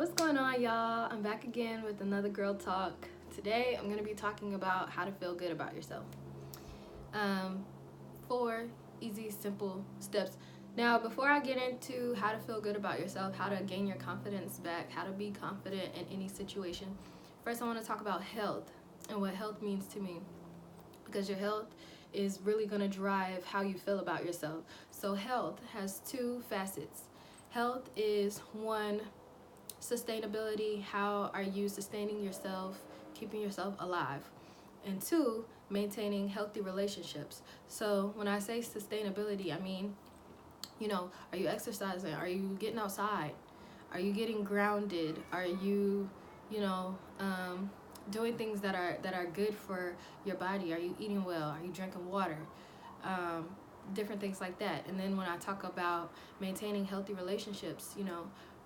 What's going on, y'all? I'm back again with another girl talk. Today I'm going to be talking about how to feel good about yourself. um, 4 easy simple steps. Now, before I get into how to feel good about yourself, how to gain your confidence back, how to be confident in any situation, first I want to talk about health and what health means to me, because your health is really going to drive how you feel about yourself. So health has 2 facets. Health is one, sustainability. How are you sustaining yourself, keeping yourself alive? And 2, maintaining healthy relationships. So when I say sustainability, I mean, are you exercising? Are you getting outside? Are you getting grounded? Are you, you know, doing things that are good for your body? Are you eating well? Are you drinking water? Um, Different things like that. And then when I talk about maintaining healthy relationships,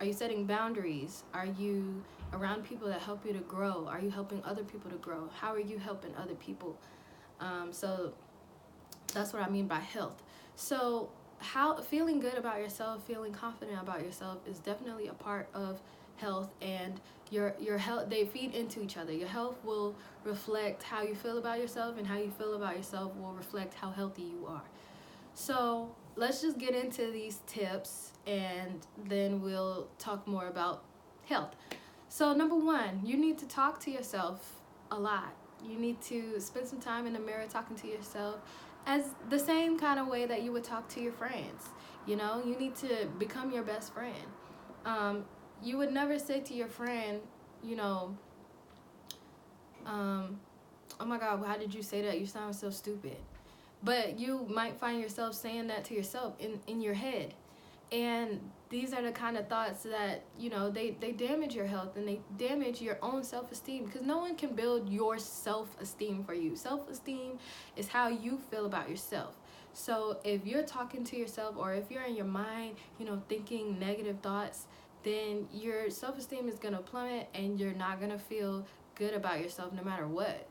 are you setting boundaries? Are you around people that help you to grow? Are you helping other people to grow? How are you helping other people? So that's what I mean by health. So how feeling good about yourself, feeling confident about yourself is definitely a part of health. And your health, they feed into each other. Your health will reflect how you feel about yourself, and how you feel about yourself will reflect how healthy you are. So let's just get into these tips, and then we'll talk more about health. So number 1, you need to talk to yourself a lot. You need to spend some time in the mirror talking to yourself as the same kind of way that you would talk to your friends. You need to become your best friend. You would never say to your friend, you know, oh my God, why did you say that? You sound so stupid. But you might find yourself saying that to yourself in your head. And these are the kind of thoughts that, they damage your health, and they damage your own self-esteem, because no one can build your self-esteem for you. Self-esteem is how you feel about yourself. So if you're talking to yourself, or if you're in your mind, thinking negative thoughts, then your self-esteem is going to plummet, and you're not going to feel good about yourself no matter what.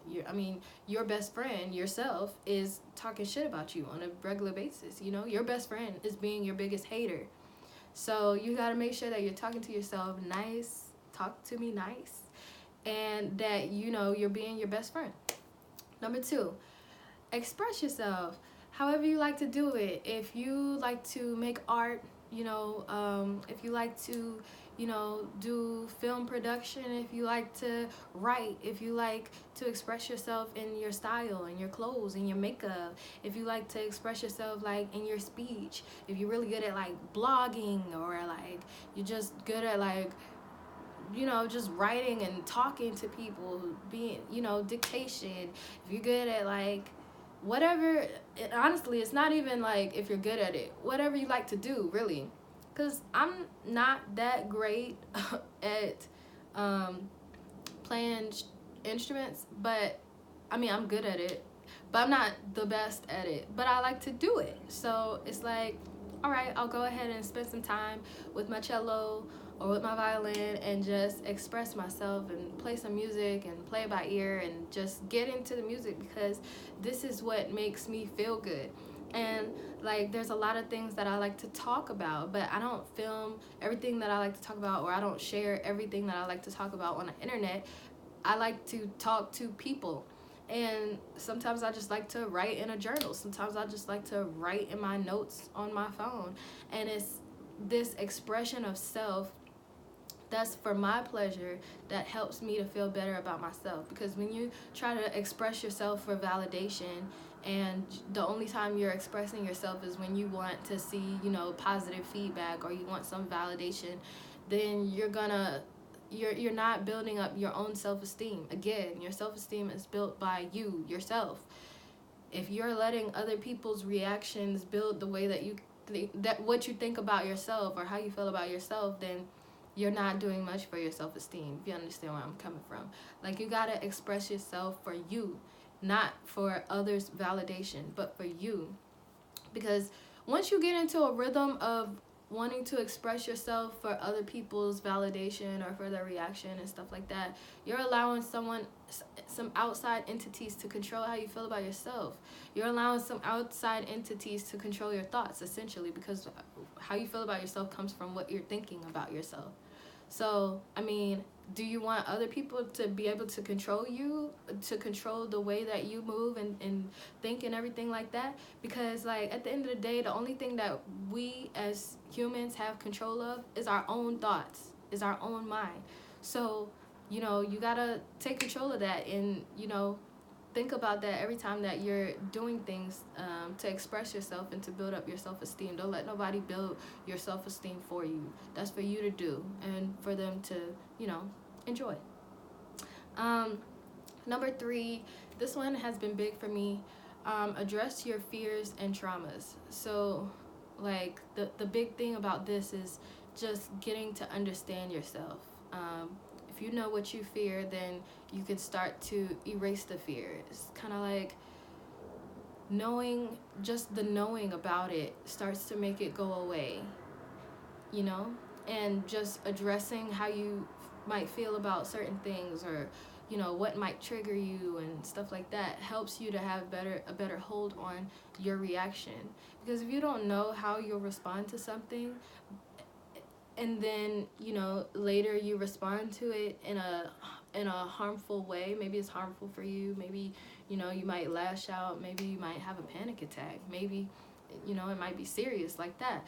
Your best friend, yourself, is talking shit about you on a regular basis. Your best friend is being your biggest hater. So you got to make sure that you're talking to yourself nice, talk to me nice, and that you're being your best friend. Number 2, express yourself however you like to do it. If you like to make art, if you like to do film production, if you like to write, if you like to express yourself in your style, in your clothes, in your makeup, if you like to express yourself like in your speech, if you're really good at like blogging, or like you're just good at like just writing and talking to people, being dictation, if you're good at like whatever. Honestly, it's not even like if you're good at it, whatever you like to do, really. Because I'm not that great at playing instruments, but I'm good at it, but I'm not the best at it, but I like to do it. So it's like, all right, I'll go ahead and spend some time with my cello or with my violin, and just express myself and play some music and play it by ear, and just get into the music, because this is what makes me feel good. And like, there's a lot of things that I like to talk about, but I don't film everything that I like to talk about, or I don't share everything that I like to talk about on the internet. I like to talk to people. And sometimes I just like to write in a journal. Sometimes I just like to write in my notes on my phone. And it's this expression of self that's for my pleasure, that helps me to feel better about myself. Because when you try to express yourself for validation, and the only time you're expressing yourself is when you want to see positive feedback, or you want some validation, then you're not building up your own self-esteem. Again, your self-esteem is built by you yourself. If you're letting other people's reactions build the way that you that what you think about yourself, or how you feel about yourself, then you're not doing much for your self-esteem, if you understand where I'm coming from. Like, you gotta express yourself for you, not for others' validation, but for you. Because once you get into a rhythm of wanting to express yourself for other people's validation, or for their reaction and stuff like that, you're allowing some outside entities to control how you feel about yourself. You're allowing some outside entities to control your thoughts, essentially, because how you feel about yourself comes from what you're thinking about yourself. So, I mean, do you want other people to be able to control you, to control the way that you move and think and everything like that? Because, like, at the end of the day, the only thing that we as humans have control of is our own thoughts, is our own mind. So, you gotta take control of that, and, think about that every time that you're doing things, to express yourself and to build up your self-esteem. Don't let nobody build your self-esteem for you. That's for you to do and for them to, enjoy. um, Number 3, this one has been big for me. Address your fears and traumas. So, like, the big thing about this is just getting to understand yourself. If you know what you fear, then you can start to erase the fear. It's kind of like knowing, just the knowing about it starts to make it go away, you know? And just addressing how you might feel about certain things, or what might trigger you and stuff like that, helps you to have a better hold on your reaction. Because if you don't know how you'll respond to something, and then later you respond to it in a harmful way, maybe it's harmful for you, maybe you might lash out, maybe you might have a panic attack, maybe it might be serious like that.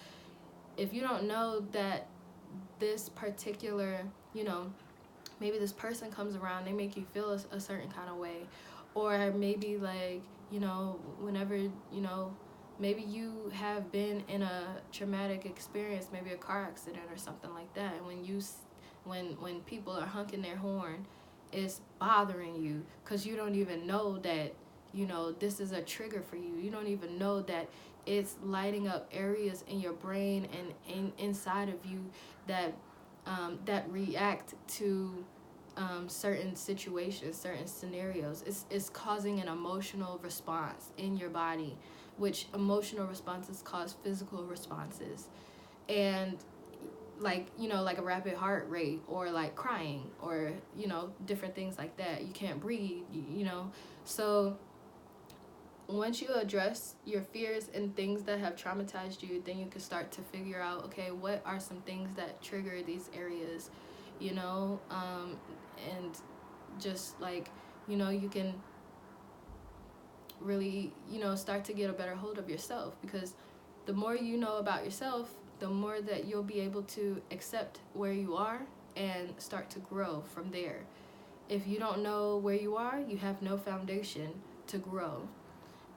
If you don't know that this particular, maybe this person comes around, they make you feel a certain kind of way, or maybe, like, whenever, maybe you have been in a traumatic experience, maybe a car accident or something like that, and when people are honking their horn, it's bothering you because you don't even know that this is a trigger for you. You don't even know that it's lighting up areas in your brain and inside of you that that react to certain situations, certain scenarios. It's causing an emotional response in your body, which emotional responses cause physical responses. And, like, like a rapid heart rate, or like crying, or different things like that. You can't breathe, so once you address your fears and things that have traumatized you, then you can start to figure out, okay, what are some things that trigger these areas, and just, like, you can really, start to get a better hold of yourself. Because the more you know about yourself, the more that you'll be able to accept where you are and start to grow from there. If you don't know where you are, you have no foundation to grow.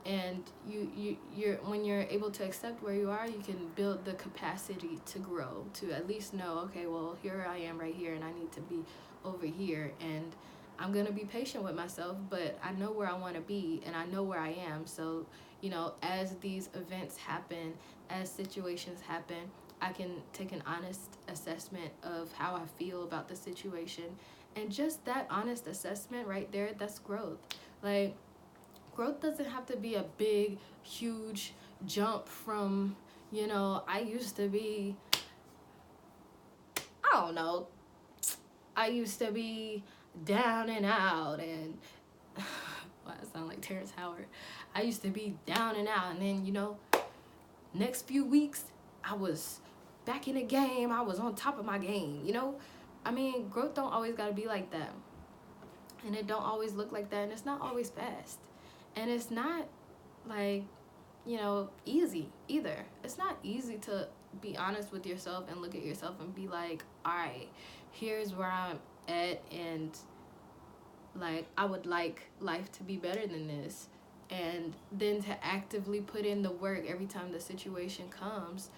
And you're when you're able to accept where you are, you can build the capacity to grow, to at least know, okay, well, here I am right here, and I need to be over here, and I'm gonna be patient with myself, but I know where I want to be, and I know where I am. So as these events happen, as situations happen, I can take an honest assessment of how I feel about the situation. And just that honest assessment right there, that's growth. Like, growth doesn't have to be a big, huge jump from, I used to be, I don't know, I used to be down and out, and well, I sound like Terrence Howard. I used to be down and out, and then, next few weeks, I was back in the game. I was on top of my game. I mean, growth don't always gotta be like that, and it don't always look like that, and it's not always fast, and it's not, like, easy either. It's not easy to be honest with yourself and look at yourself and be like, all right, here's where I'm at, and, like, I would like life to be better than this. And then to actively put in the work every time the situation comes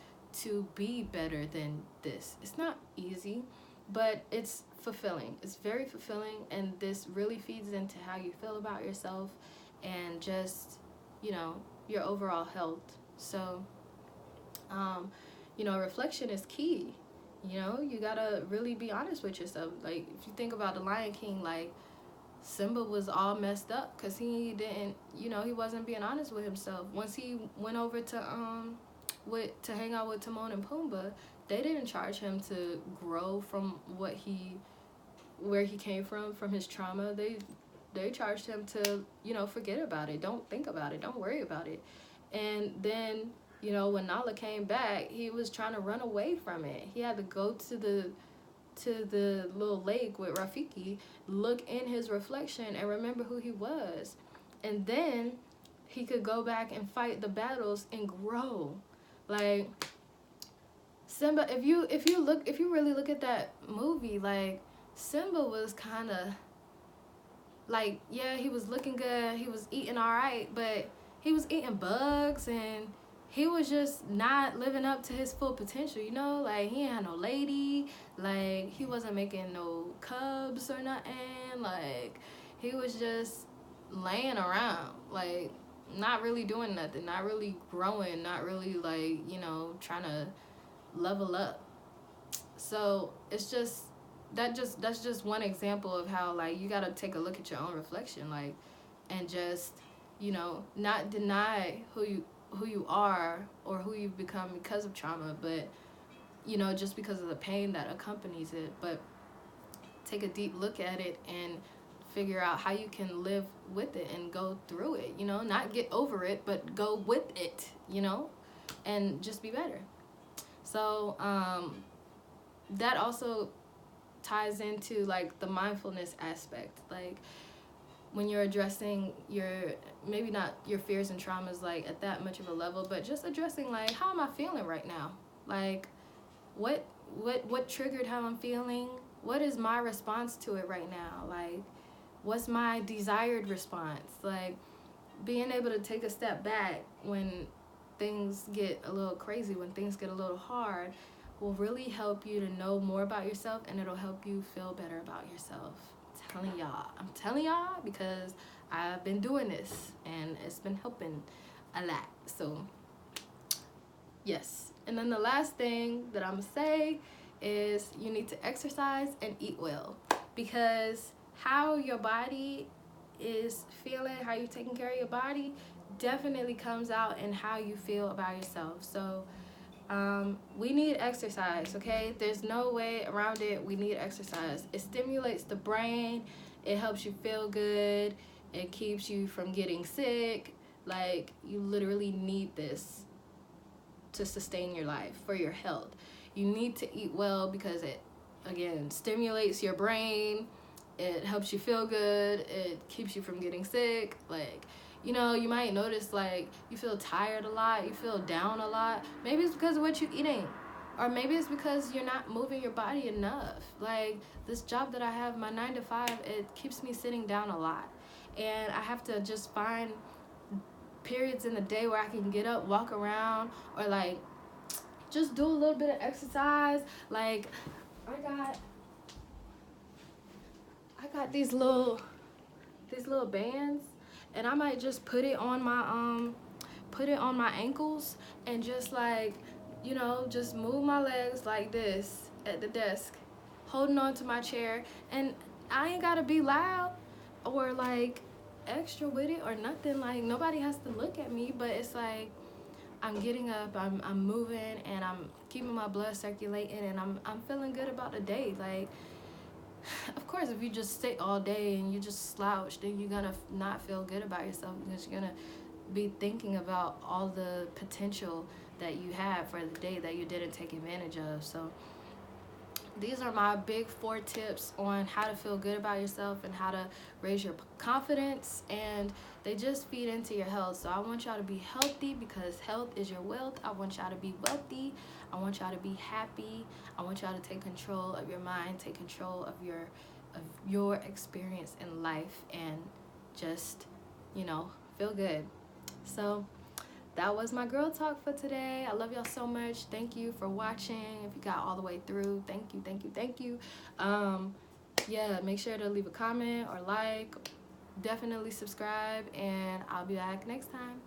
to be better than this. It's not easy, but it's fulfilling. It's very fulfilling, and this really feeds into how you feel about yourself and just, your overall health. So, reflection is key. You gotta really be honest with yourself. Like, if you think about the Lion King, like, Simba was all messed up because he didn't, he wasn't being honest with himself. Once he went over to hang out with Timon and Pumbaa, they didn't charge him to grow from where he came from his trauma. They charged him to, forget about it. Don't think about it. Don't worry about it. And then, when Nala came back, he was trying to run away from it. He had to go to to the little lake with Rafiki, look in his reflection and remember who he was. And then he could go back and fight the battles and grow. Like Simba, if you really look at that movie, like Simba was kind of like, yeah, he was looking good, he was eating all right, but he was eating bugs and he was just not living up to his full potential, you know? Like, he ain't had no lady, like, he wasn't making no cubs or nothing, like, he was just laying around, like, not really doing nothing, not really growing, not really, like, you know, trying to level up. So it's just that's just one example of how, like, you gotta take a look at your own reflection, like, and just, you know, not deny who you are or who you've become because of trauma, but, you know, just because of the pain that accompanies it. But take a deep look at it and figure out how you can live with it and go through it, you know, not get over it, but go with it, you know, and just be better. So that also ties into, like, the mindfulness aspect. Like, when you're addressing your, maybe not your fears and traumas, like, at that much of a level, but just addressing, like, how am I feeling right now? Like, what triggered how I'm feeling? What is my response to it right now? Like, what's my desired response? Like, being able to take a step back when things get a little crazy, when things get a little hard, will really help you to know more about yourself, and it'll help you feel better about yourself. I'm telling y'all because I've been doing this and it's been helping a lot. So yes. And then the last thing that I'm gonna say is you need to exercise and eat well, because how your body is feeling, how you're taking care of your body, definitely comes out in how you feel about yourself. So we need exercise, okay? There's no way around it. We need exercise. It stimulates the brain. It helps you feel good. It keeps you from getting sick. Like, you literally need this to sustain your life, for your health. You need to eat well because it, again, stimulates your brain. It helps you feel good. It keeps you from getting sick. Like, you know, you might notice, like, you feel tired a lot, you feel down a lot. Maybe it's because of what you're eating, or maybe it's because you're not moving your body enough. Like, this job that I have, my 9 to 5, it keeps me sitting down a lot, and I have to just find periods in the day where I can get up, walk around, or, like, just do a little bit of exercise. Like, I got these little bands, and I might just put it on my ankles and just, like, you know, just move my legs like this at the desk, holding on to my chair. And I ain't gotta be loud or, like, extra with it or nothing. Like, nobody has to look at me, but it's like I'm getting up, I'm moving, and I'm keeping my blood circulating, and I'm feeling good about the day. Like, of course, if you just sit all day and you just slouch, then you're gonna not feel good about yourself, because you're gonna be thinking about all the potential that you have for the day that you didn't take advantage of. So these are my big 4 tips on how to feel good about yourself and how to raise your confidence, and they just feed into your health. So I want y'all to be healthy, because health is your wealth. I want y'all to be wealthy. I want y'all to be happy. I want y'all to take control of your mind, take control of your experience in life, and just, you know, feel good. So that was my girl talk for today. I love y'all so much. Thank you for watching. If you got all the way through, thank you. Yeah, make sure to leave a comment or like. Definitely subscribe, and I'll be back next time.